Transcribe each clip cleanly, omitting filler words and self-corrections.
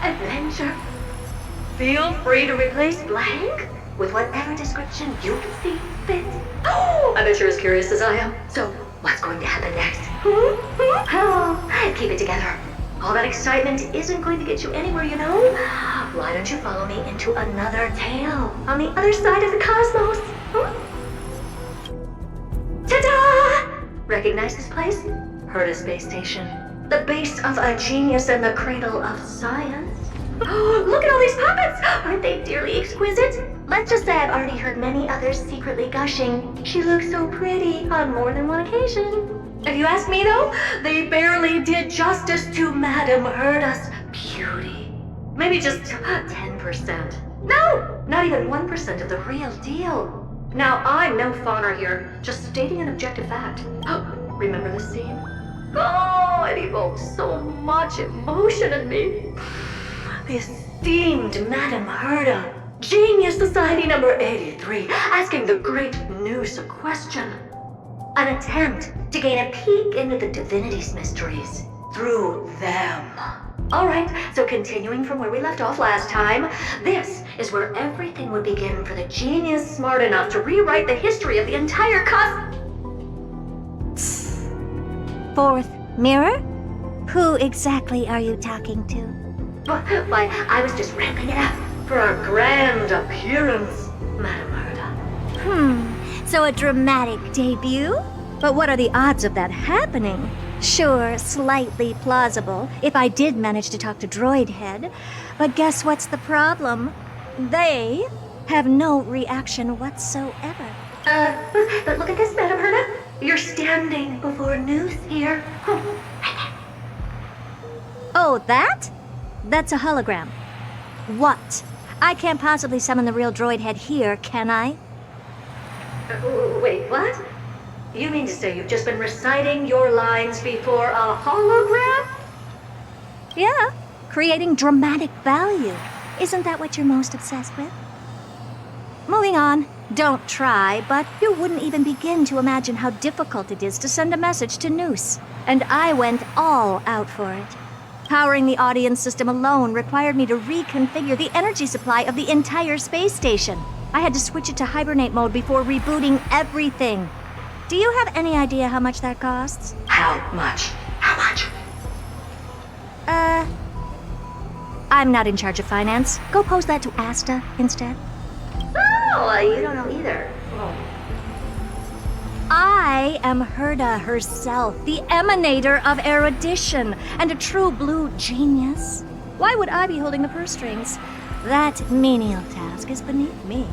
adventure. Feel free to replace blank with whatever description you see fit. Oh, I bet you're as curious as I am. So, what's going to happen next? Oh, keep it together. All that excitement isn't going to get you anywhere, you know? Why don't you follow me into another tale on the other side of the cosmos? Ta-da! Recognize this place? Herta Space Station. The base of a genius and the cradle of science. Oh, look at all these puppets! Aren't they dearly exquisite? Let's just say I've already heard many others secretly gushing. She looks so pretty on more than one occasion. If you ask me though, they barely did justice to Madame Herta's beauty. Maybe just 10%. No, not even 1% of the real deal. Now, I'm no fawner here, just stating an objective fact. Oh, remember this scene? Oh, it evokes so much emotion in me. The esteemed Madame Herta, Genius Society number 83, asking the great Nous a question. An attempt to gain a peek into the divinity's mysteries through them. Alright, so continuing from where we left off last time, this is where everything would begin for the genius smart enough to rewrite the history of the entire Fourth mirror? Who exactly are you talking to? Why, I was just ramping it up for our grand appearance, Madame Herta. So a dramatic debut? But what are the odds of that happening? Sure, slightly plausible, if I did manage to talk to Droidhead. But guess what's the problem? They have no reaction whatsoever. But look at this, Madame Herta. You're standing before Nous here. Oh, that? That's a hologram. What? I can't possibly summon the real Droidhead here, can I? Wait, what? You mean to say you've just been reciting your lines before a hologram? Yeah, creating dramatic value. Isn't that what you're most obsessed with? Moving on. Don't try, but you wouldn't even begin to imagine how difficult it is to send a message to Nous. And I went all out for it. Powering the audience system alone required me to reconfigure the energy supply of the entire space station. I had to switch it to hibernate mode before rebooting everything. Do you have any idea how much that costs? How much? How much? I'm not in charge of finance. Go pose that to Asta instead. Oh, you don't know either. Oh. I am Herta herself, the emanator of Erudition, and a true blue genius. Why would I be holding the purse strings? That menial task is beneath me.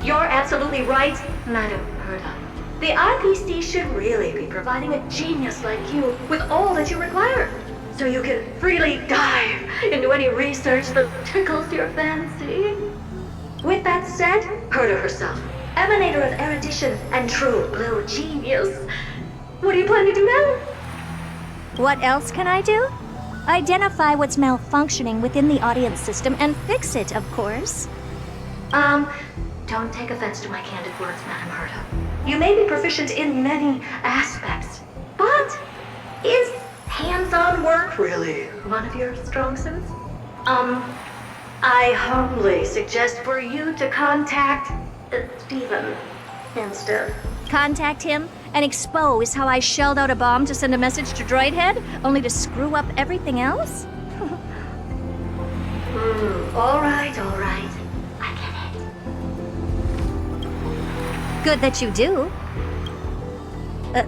You're absolutely right, Madame Herta. The IPC should really be providing a genius like you with all that you require, so you can freely dive into any research that tickles your fancy. With that said, Herta herself, emanator of Erudition and true blue genius. What do you plan to do now? What else can I do? Identify what's malfunctioning within the audience system and fix it, of course. Don't take offense to my candid words, Madame Herta. You may be proficient in many aspects, but is hands-on work really one of your strong suits? I humbly suggest for you to contact Steven instead. Contact him and expose how I shelled out a bomb to send a message to Droidhead, only to screw up everything else? All right. I get it. Good that you do.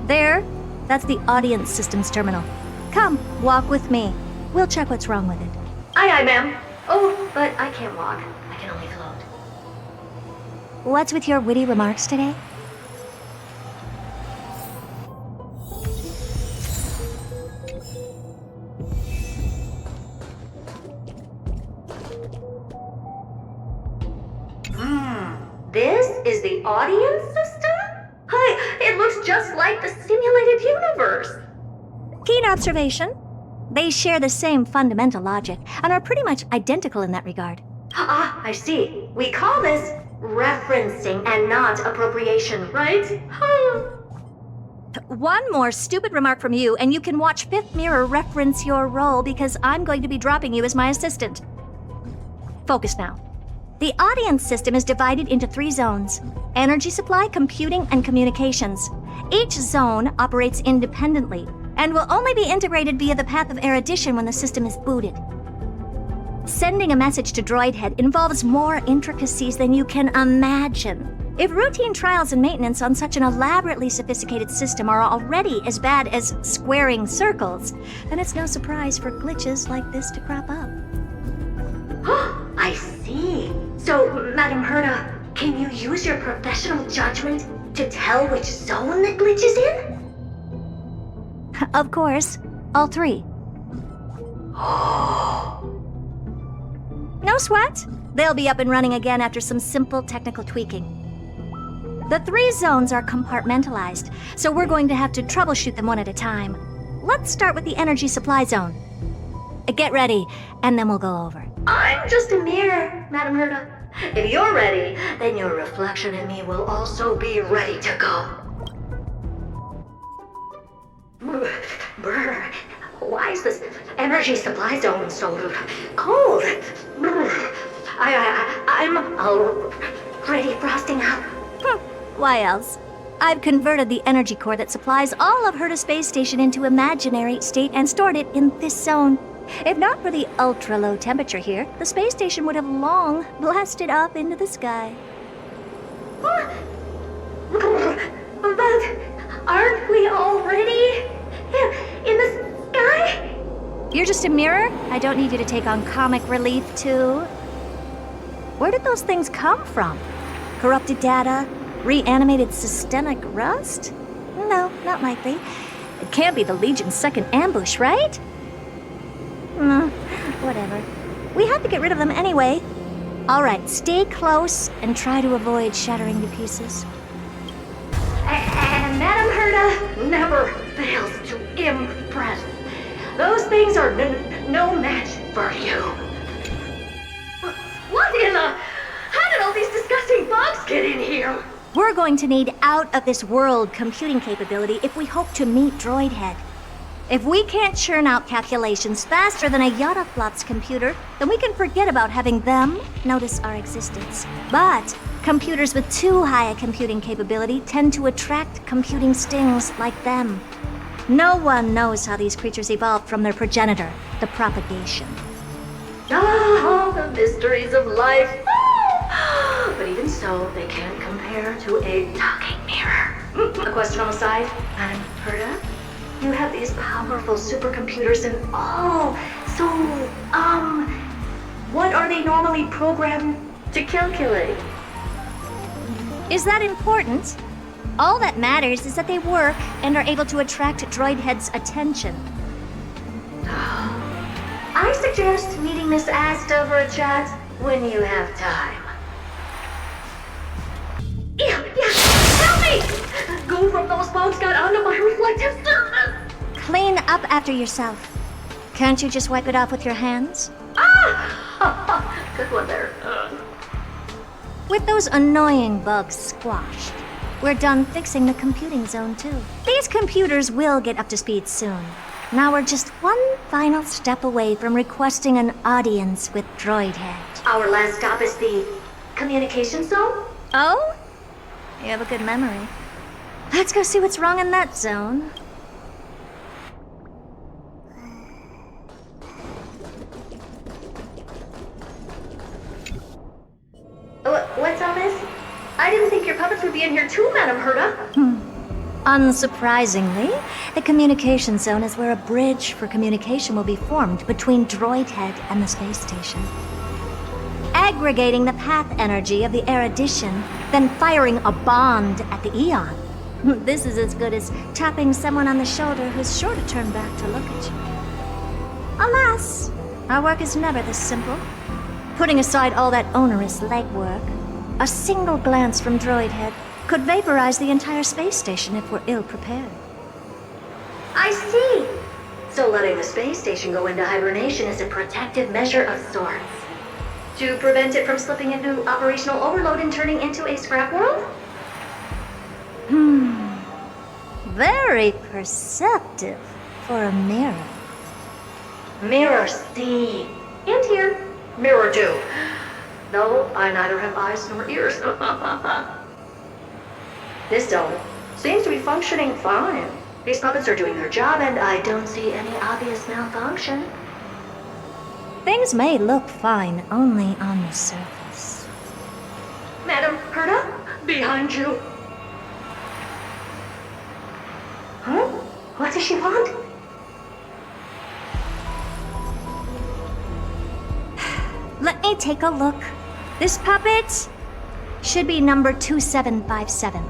There. That's the audience systems terminal. Come, walk with me. We'll check what's wrong with it. Aye, ma'am. Oh, but I can't walk. I can only float. What's with your witty remarks today? This is the audience system? Hi, it looks just like the simulated universe. Keen observation. They share the same fundamental logic and are pretty much identical in that regard. Ah, I see. We call this referencing and not appropriation, right? one more stupid remark from you, and you can watch Fifth Mirror reference your role because I'm going to be dropping you as my assistant. Focus now. The audience system is divided into 3 zones: energy supply, computing, and communications. Each zone operates independently and will only be integrated via the path of Erudition when the system is booted. Sending a message to Droidhead involves more intricacies than you can imagine. If routine trials and maintenance on such an elaborately sophisticated system are already as bad as squaring circles, then it's no surprise for glitches like this to crop up. I see. So, Madam Herta, can you use your professional judgment to tell which zone the glitch is in? Of course, all 3. No sweat. They'll be up and running again after some simple technical tweaking. The 3 zones are compartmentalized, so we're going to have to troubleshoot them one at a time. Let's start with the energy supply zone. Get ready, and then we'll go over. I'm just a mirror, Madam Herta. If you're ready, then your reflection in me will also be ready to go. Brr, why is this energy supply zone so cold? I'm already frosting up. Why else? I've converted the energy core that supplies all of Herta Space Station into imaginary state and stored it in this zone. If not for the ultra-low temperature here, the space station would have long blasted up into the sky. But aren't we already in the sky? You're just a mirror? I don't need you to take on comic relief, too. Where did those things come from? Corrupted data? Reanimated systemic rust? No, not likely. It can't be the Legion's second ambush, right? Whatever. We had to get rid of them anyway. All right, stay close and try to avoid shattering to pieces. And Madam Herta never fails to impress. Those things are no match for you. What in the... How did all these disgusting bugs get in here? We're going to need out-of-this-world computing capability if we hope to meet Droidhead. If we can't churn out calculations faster than a Yottaflop's computer, then we can forget about having them notice our existence. But computers with too high a computing capability tend to attract computing stings like them. No one knows how these creatures evolved from their progenitor, the propagation. Ah, the mysteries of life. But even so, they can't compare to a talking mirror. A question on the side, Madam Herta? You have these powerful supercomputers and all. So, what are they normally programmed to calculate? Is that important? All that matters is that they work and are able to attract Droidhead's attention. I suggest meeting Miss Asta for a chat when you have time. Yeah, help me! Go from those bugs got onto my reflective surface! Clean up after yourself. Can't you just wipe it off with your hands? Ah! Good one there. With those annoying bugs squashed, we're done fixing the computing zone too. These computers will get up to speed soon. Now we're just one final step away from requesting an audience with Droidhead. Our last stop is the communication zone? Oh? You have a good memory. Let's go see what's wrong in that zone. What's all this? I didn't think your puppets would be in here too, Madam Herta. Unsurprisingly, the communication zone is where a bridge for communication will be formed between Droidhead and the space station. Aggregating the path energy of the Erudition, then firing a bond at the Aeon. This is as good as tapping someone on the shoulder who's sure to turn back to look at you. Alas, our work is never this simple. Putting aside all that onerous legwork, a single glance from Droidhead could vaporize the entire space station if we're ill-prepared. I see. So letting the space station go into hibernation is a protective measure of sorts. To prevent it from slipping into operational overload and turning into a scrap world? Very perceptive for a mirror. Mirror see. And here. Mirror do. No, I neither have eyes nor ears. This dome seems to be functioning fine. These puppets are doing their job, and I don't see any obvious malfunction. Things may look fine only on the surface. Madam Herta, behind you. Huh? What does she want? Let me take a look. This puppet should be number 2757.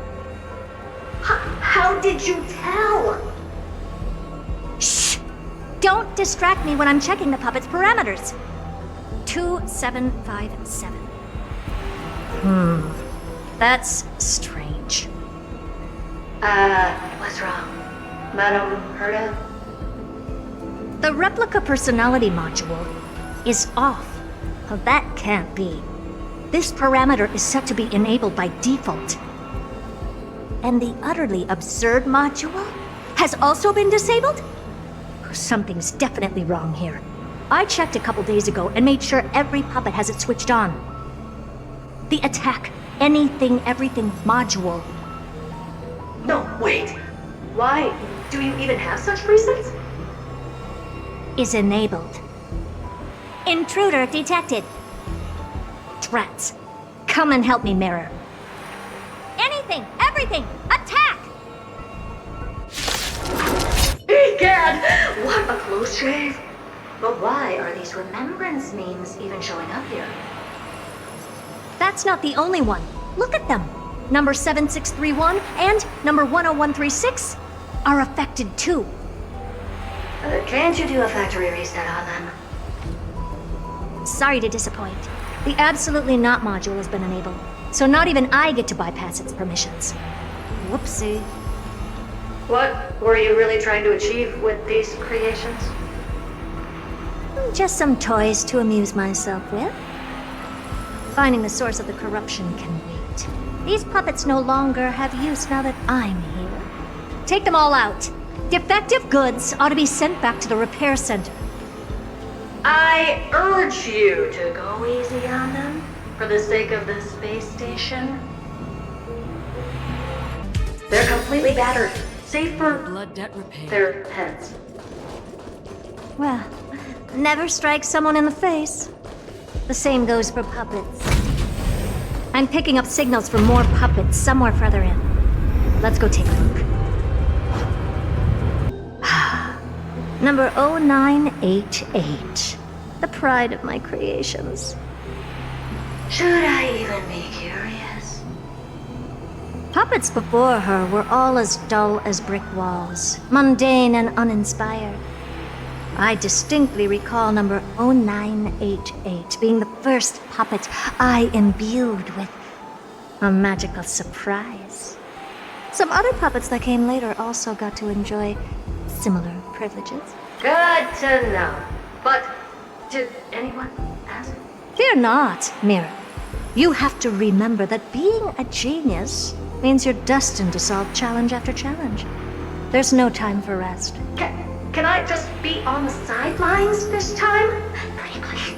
How did you tell? Shh! Don't distract me when I'm checking the puppet's parameters. 2757. That's strange. What's wrong? Madam Herta? The replica personality module is off. Well, that can't be. This parameter is set to be enabled by default. And the utterly absurd module has also been disabled? Something's definitely wrong here. I checked a couple days ago and made sure every puppet has it switched on. The attack, anything, everything module. No, wait. Why? Do you even have such presets? Is enabled. Intruder detected. Drats. Come and help me, Mirror. Anything, everything, attack! Egad! What a close shave! But why are these remembrance memes even showing up here? That's not the only one. Look at them. Number 7631 and number 10136 are affected too. Can't you do a factory reset on them? Sorry to disappoint. The Absolutely Not module has been enabled, so not even I get to bypass its permissions. Whoopsie. What were you really trying to achieve with these creations? Just some toys to amuse myself with. Finding the source of the corruption can wait. These puppets no longer have use now that I'm here. Take them all out. Defective goods ought to be sent back to the repair center. I urge you to go easy on them for the sake of the space station. They're completely battered, save for Blood debt repaid. their heads. Well, never strike someone in the face. The same goes for puppets. I'm picking up signals from more puppets somewhere further in. Let's go take a look. Number 0988. The pride of my creations. Should I even be curious? Puppets before her were all as dull as brick walls, mundane and uninspired. I distinctly recall number 0988 being the first puppet I imbued with a magical surprise. Some other puppets that came later also got to enjoy similar privileges. Good to know. But did anyone ask? Fear not, Mirror. You have to remember that being a genius means you're destined to solve challenge after challenge. There's no time for rest. Can I just be on the sidelines this time? Pretty please.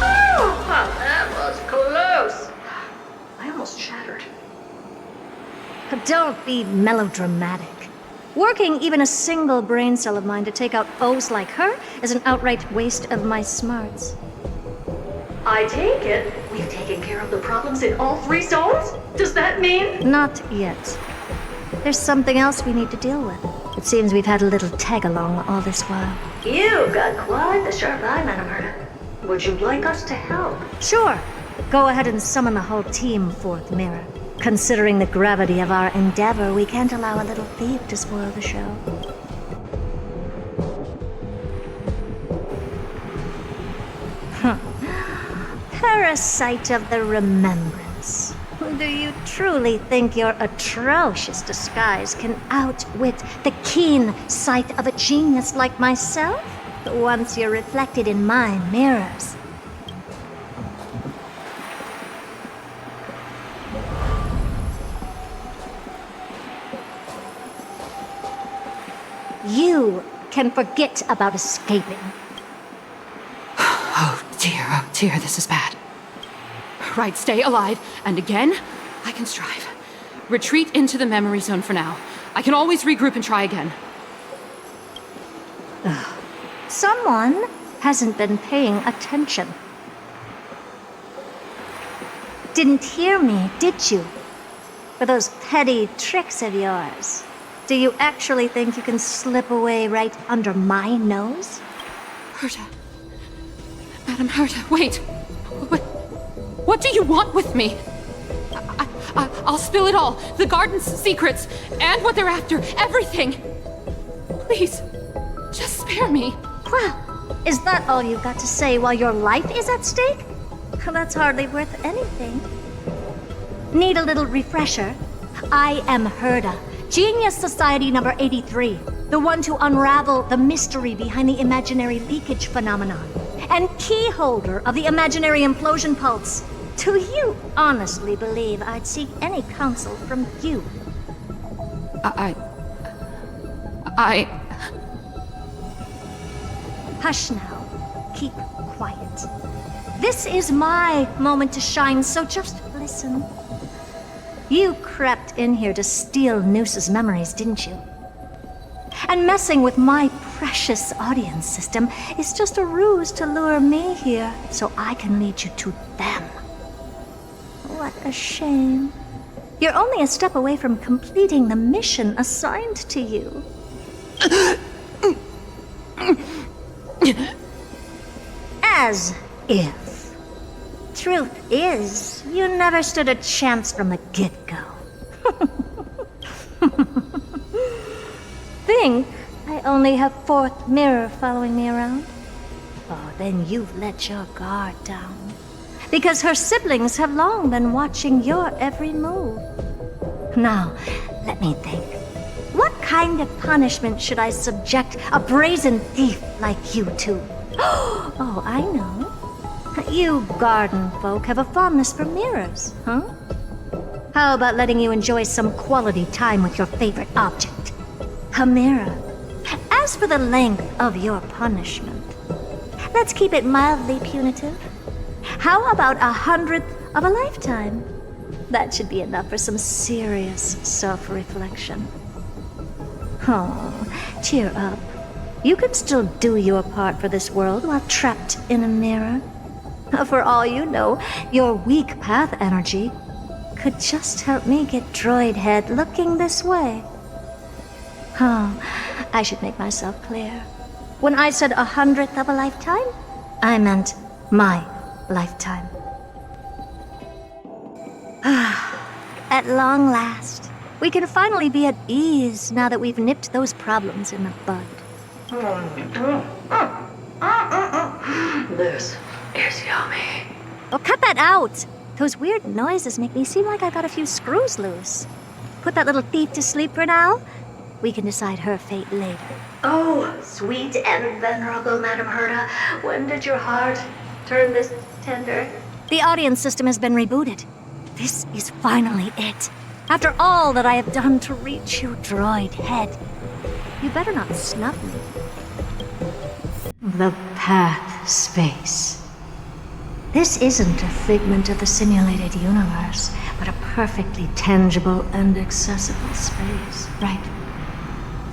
Oh, that was close. I almost shattered. But don't be melodramatic. Working even a single brain cell of mine to take out foes like her is an outright waste of my smarts. I take it we've taken care of the problems in all three zones? Does that mean? Not yet. There's something else we need to deal with. It seems we've had a little tag-along all this while. You've got quite the sharp eye, Madam Herta. Would you like us to help? Sure. Go ahead and summon the whole team forth, Mirror. Considering the gravity of our endeavor, we can't allow a little thief to spoil the show. Parasite of the remembrance. Do you truly think your atrocious disguise can outwit the keen sight of a genius like myself? Once you're reflected in my mirrors. you can forget about escaping. Oh dear, this is bad. Right, stay alive, and again, I can strive. Retreat into the memory zone for now. I can always regroup and try again. Someone hasn't been paying attention. Didn't hear me, did you? For those petty tricks of yours. Do you actually think you can slip away right under my nose? Herta. Madam Herta, wait. What do you want with me? I'll spill it all. The garden's secrets, and what they're after. Everything. Please, just spare me. Well, is that all you've got to say while your life is at stake? That's hardly worth anything. Need a little refresher? I am Herta, Genius Society number 83, the one to unravel the mystery behind the imaginary leakage phenomenon, and key holder of the imaginary implosion pulse. Do you honestly believe I'd seek any counsel from you? Hush now. Keep quiet. This is my moment to shine, so just listen. You crept in here to steal Noos's memories, didn't you? And messing with my precious audience system is just a ruse to lure me here so I can lead you to them. What a shame. You're only a step away from completing the mission assigned to you. As if. Truth is, you never stood a chance from the get-go. Think I only have fourth mirror following me around? Oh, then you've let your guard down. Because her siblings have long been watching your every move. Now, let me think. What kind of punishment should I subject a brazen thief like you to? Oh, I know. You garden folk have a fondness for mirrors, huh? How about letting you enjoy some quality time with your favorite object? A mirror. As for the length of your punishment, let's keep it mildly punitive. How about 100th of a lifetime? That should be enough for some serious self-reflection. Oh, cheer up. You can still do your part for this world while trapped in a mirror. For all you know, your weak path energy could just help me get Droidhead looking this way. Oh, I should make myself clear. When I said 100th of a lifetime, I meant my lifetime. At long last, we can finally be at ease now that we've nipped those problems in the bud. This is yummy. Oh, cut that out! Those weird noises make me seem like I've got a few screws loose. Put that little thief to sleep for now. We can decide her fate later. Oh, sweet and venerable Madam Herta, when did your heart turn this tender? The audience system has been rebooted. This is finally it. After all that I have done to reach you, Droidhead. You better not snub me. The path space. This isn't a figment of the simulated universe, but a perfectly tangible and accessible space, right?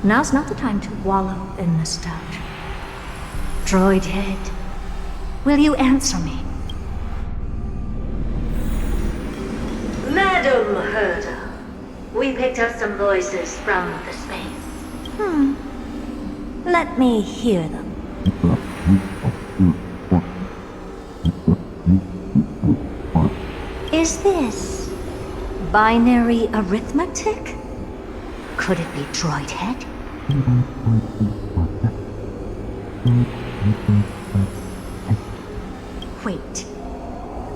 Now's not the time to wallow in nostalgia. Droidhead, will you answer me? Madam Herta, we picked up some voices from the space. Let me hear them. Is this binary arithmetic? Could it be Droidhead? Wait.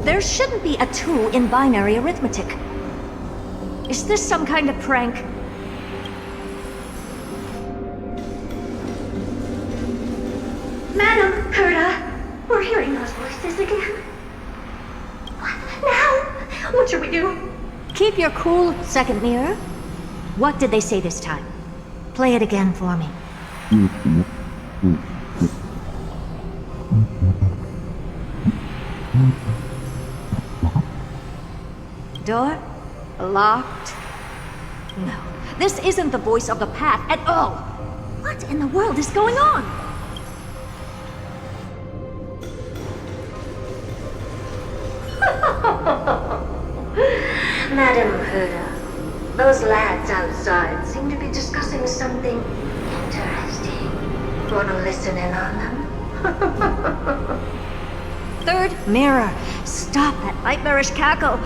There shouldn't be a 2 in binary arithmetic. Is this some kind of prank? Madam Herta, we're hearing those voices again. What now? What should we do? Keep your cool, second mirror. What did they say this time? Play it again for me. Door? Locked? No, this isn't the voice of the path at all. What in the world is going on? Madam Herta, those lads outside seem to be discussing something interesting. Wanna listen in on them? Third mirror, stop that nightmarish cackle.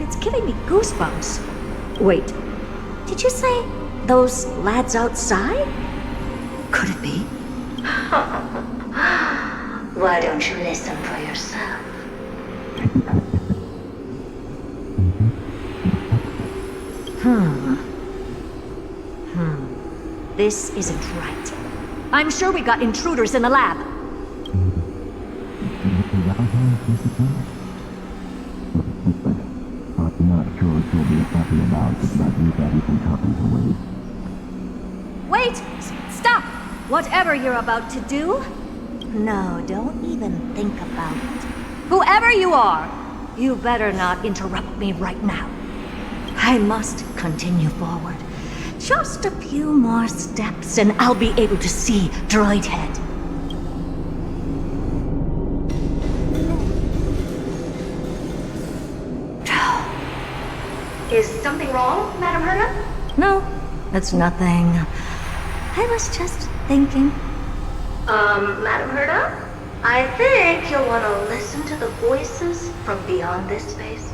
It's giving me goosebumps. Wait, did you say those lads outside? Could it be? Why don't you listen for yourself? This isn't right. I'm sure we got intruders in the lab. Wait! Stop! Whatever you're about to do, no, don't even think about it. Whoever you are, you better not interrupt me right now. I must continue forward. Just a few more steps and I'll be able to see Droidhead. Is something wrong, Madam Herta? No, it's nothing. I was just thinking. Madam Herta? I think you'll want to listen to the voices from beyond this space.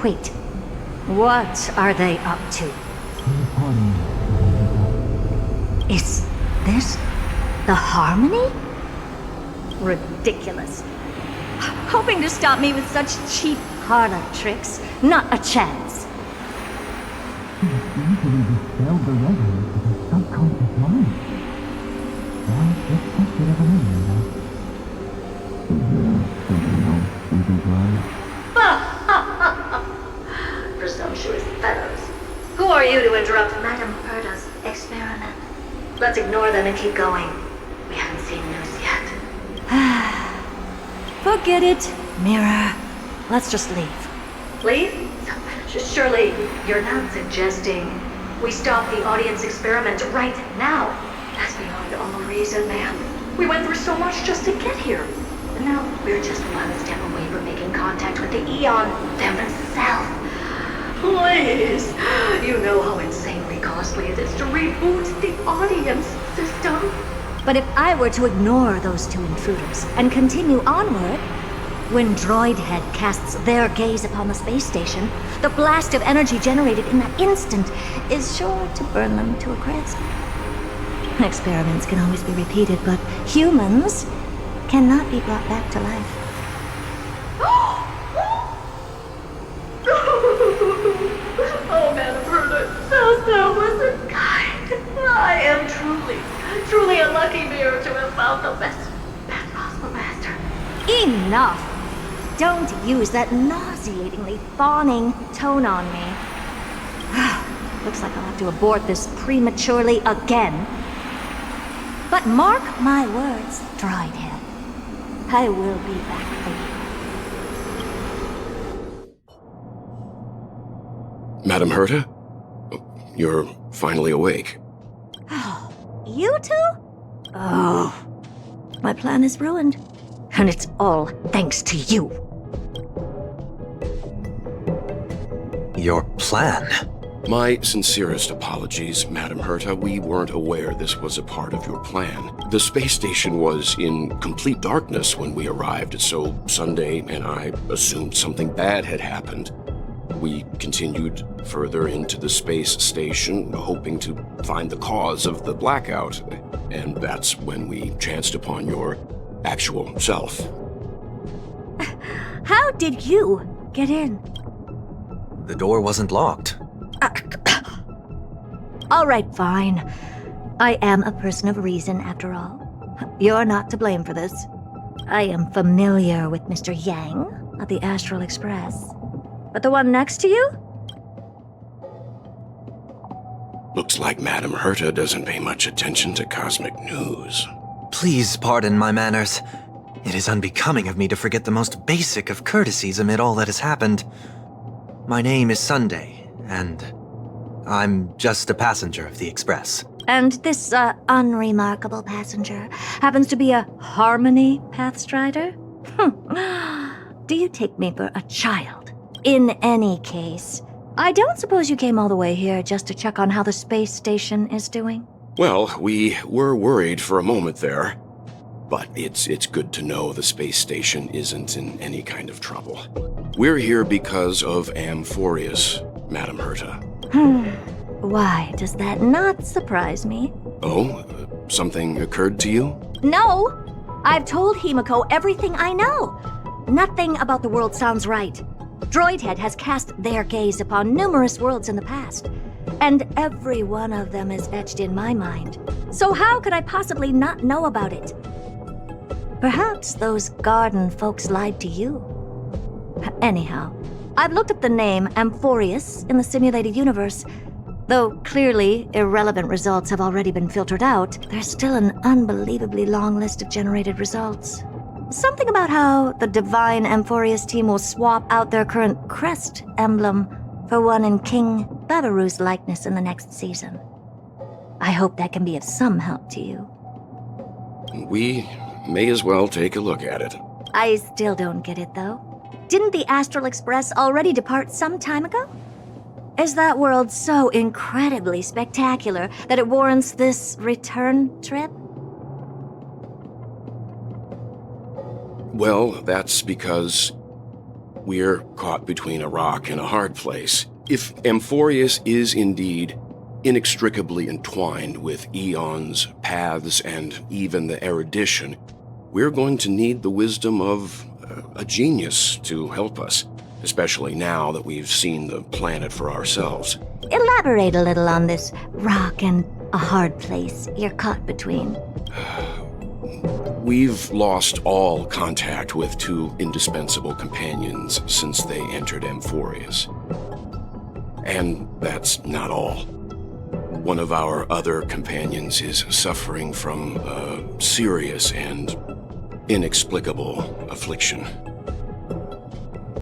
Wait, what are they up to? Is this the Harmony? Ridiculous. Hoping to stop me with such cheap parlor tricks? Not a chance. Presumptuous fellows. Who are you to interrupt Madam Herta's experiment? Let's ignore them and keep going. We haven't seen news yet. Forget it, Mirror. Let's just leave. Leave? Surely you're not suggesting we stop the audience experiment right now. That's beyond all reason, ma'am. We went through so much just to get here. And now we're just one step away from making contact with the Aeon themselves. Please! You know how insanely costly it is to reboot the audience system. But if I were to ignore those two intruders and continue onward, when Droidhead casts their gaze upon the space station, the blast of energy generated in that instant is sure to burn them to a crisp. Experiments can always be repeated, but humans cannot be brought back to life. Oh, Madam Herta, so wasn't kind. I am truly a lucky mirror to have found the best possible master. Enough! Don't use that nauseatingly fawning tone on me. Looks like I'll have to abort this prematurely again. But mark my words, Droidhead. I will be back for you. Madam Herta? You're finally awake. You two? Oh, my plan is ruined. And it's all thanks to you. Your plan? My sincerest apologies, Madam Herta. We weren't aware this was a part of your plan. The space station was in complete darkness when we arrived, so Sunday and I assumed something bad had happened. We continued further into the space station, hoping to find the cause of the blackout, and that's when we chanced upon your actual self. How did you get in? The door wasn't locked. All right, fine. I am a person of reason, after all. You're not to blame for this. I am familiar with Mr. Yang of the Astral Express. But the one next to you? Looks like Madame Herta doesn't pay much attention to cosmic news. Please pardon my manners. It is unbecoming of me to forget the most basic of courtesies amid all that has happened. My name is Sunday, and I'm just a passenger of the Express. And this, unremarkable passenger happens to be a Harmony Pathstrider? Do you take me for a child? In any case, I don't suppose you came all the way here just to check on how the space station is doing? Well, we were worried for a moment there. But it's good to know the space station isn't in any kind of trouble. We're here because of Amphoreus, Madame Herta. Why does that not surprise me? Oh, something occurred to you? No! I've told Himiko everything I know. Nothing about the world sounds right. Droidhead has cast their gaze upon numerous worlds in the past, and every one of them is etched in my mind. So how could I possibly not know about it? Perhaps those garden folks lied to you. Anyhow, I've looked up the name Amphoreus in the simulated universe. Though clearly irrelevant results have already been filtered out, there's still an unbelievably long list of generated results. Something about how the divine Amphoreus team will swap out their current crest emblem for one in King Babaru's likeness in the next season. I hope that can be of some help to you. We may as well take a look at it. I still don't get it, though. Didn't the Astral Express already depart some time ago? Is that world so incredibly spectacular that it warrants this return trip? Well, that's because we're caught between a rock and a hard place. If Amphoreus is indeed inextricably entwined with Aeon's paths and even the Erudition, we're going to need the wisdom of a genius to help us, especially now that we've seen the planet for ourselves. Elaborate a little on this rock and a hard place you're caught between. We've lost all contact with two indispensable companions since they entered Amphoreus. And that's not all. One of our other companions is suffering from a serious and inexplicable affliction.